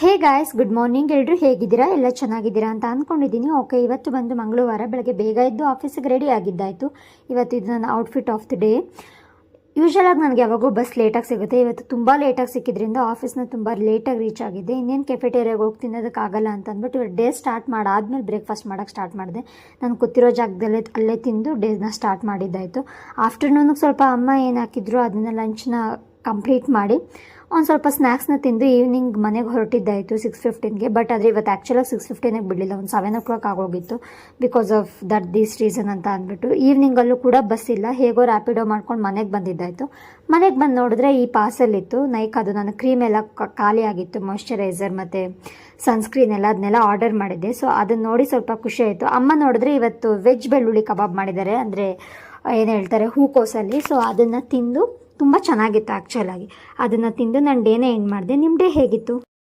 Hey guys, good morning. ಎಲ್ಲರೂ ಹೇಗಿದ್ದೀರಾ? ಎಲ್ಲ ಚೆನ್ನಾಗಿದ್ದೀರಾ ಅಂತ ಅಂದ್ಕೊಂಡಿದ್ದೀನಿ. ಓಕೆ, ಇವತ್ತು ಬಂದು ಮಂಗಳವಾರ ಬೆಳಗ್ಗೆ ಬೇಗ ಎದ್ದು ಆಫೀಸಿಗೆ ರೆಡಿ ಆಗಿದ್ದಾಯಿತು. ಇವತ್ತು ಇದು ನನ್ನ ಔಟ್ಫಿಟ್ ಆಫ್ ದಿ ಡೇ. ಯೂಶ್ವಲಾಗಿ ನನಗೆ ಯಾವಾಗೂ ಬಸ್ ಲೇಟಾಗಿ ಸಿಗುತ್ತೆ. ಇವತ್ತು ತುಂಬ ಲೇಟಾಗಿ ಸಿಕ್ಕಿದ್ರಿಂದ ಆಫೀಸ್ನ ತುಂಬ ಲೇಟಾಗಿ ರೀಚ್ ಆಗಿದೆ. ಇನ್ನೇನು ಕೆಫೆಟೇರಿಯಾಗೆ ಹೋಗಿ ತಿನ್ನೋದಕ್ಕಾಗಲ್ಲ ಅಂತ ಅಂದ್ಬಿಟ್ಟು ಇವತ್ತು ಡೇ ಸ್ಟಾರ್ಟ್ ಮಾಡಾದ್ಮೇಲೆ ಬ್ರೇಕ್ಫಾಸ್ಟ್ ಮಾಡೋಕ್ಕೆ ಸ್ಟಾರ್ಟ್ ಮಾಡಿದೆ. ನಾನು ಕೂತಿರೋ ಜಾಗದಲ್ಲೇ ಅಲ್ಲೇ ತಿಂದು ಡೇನ ಸ್ಟಾರ್ಟ್ ಮಾಡಿದ್ದಾಯಿತು. ಆಫ್ಟರ್ನೂನಿಗೆ ಸ್ವಲ್ಪ ಅಮ್ಮ ಏನು ಹಾಕಿದ್ರು ಅದನ್ನು ಲಂಚ್ನ ಕಂಪ್ಲೀಟ್ ಮಾಡಿ ಒಂದು ಸ್ವಲ್ಪ ಸ್ನ್ಯಾಕ್ಸ್ನ ತಿಂದು ಈವ್ನಿಂಗ್ ಮನೆಗೆ ಹೊರಟಿದ್ದಾಯಿತು 6:15ಗೆ. ಬಟ್ ಆದರೆ ಇವತ್ತು ಆ್ಯಕ್ಚುಲಾಗಿ 6:15ಗೆ ಬಿಡಲಿಲ್ಲ, ಒಂದು 7 o'clock ಆಗೋಗಿತ್ತು. ಬಿಕಾಸ್ ಆಫ್ ದೀಸ್ ರೀಸನ್ ಅಂತ ಅಂದ್ಬಿಟ್ಟು ಈವ್ನಿಂಗಲ್ಲೂ ಕೂಡ ಬಸ್ ಇಲ್ಲ. ಹೇಗೋ ರ್ಯಾಪಿಡೋ ಮಾಡ್ಕೊಂಡು ಮನೆಗೆ ಬಂದಿದ್ದಾಯಿತು. ಮನೆಗೆ ಬಂದು ನೋಡಿದ್ರೆ ಈ ಪಾರ್ಸಲ್ ಇತ್ತು. ನೈಕ್ ಅದು ನನ್ನ ಕ್ರೀಮ್ ಎಲ್ಲ ಖಾಲಿ ಆಗಿತ್ತು, ಮಾಯ್ಶ್ಚರೈಸರ್ ಮತ್ತು ಸನ್ಸ್ಕ್ರೀನ್ ಎಲ್ಲ ಅದನ್ನೆಲ್ಲ ಆರ್ಡರ್ ಮಾಡಿದ್ದೆ. ಸೊ ಅದನ್ನು ನೋಡಿ ಸ್ವಲ್ಪ ಖುಷಿ ಆಯಿತು. ಅಮ್ಮ ನೋಡಿದ್ರೆ ಇವತ್ತು ವೆಜ್ ಬೆಳ್ಳುಳ್ಳಿ ಕಬಾಬ್ ಮಾಡಿದ್ದಾರೆ, ಅಂದರೆ ಏನು ಹೇಳ್ತಾರೆ ಹೂಕೋಸಲ್ಲಿ. ಸೊ ಅದನ್ನು ತಿಂದು ತುಂಬ ಚೆನ್ನಾಗಿತ್ತು ಆ್ಯಕ್ಚುಲಾಗಿ. ಅದನ್ನು ತಿಂದು ನಾನು ಡೇನೇ ಎಂಡ್ ಮಾಡಿದೆ. ನಿಮ್ಮ ಡೇ ಹೇಗಿತ್ತು?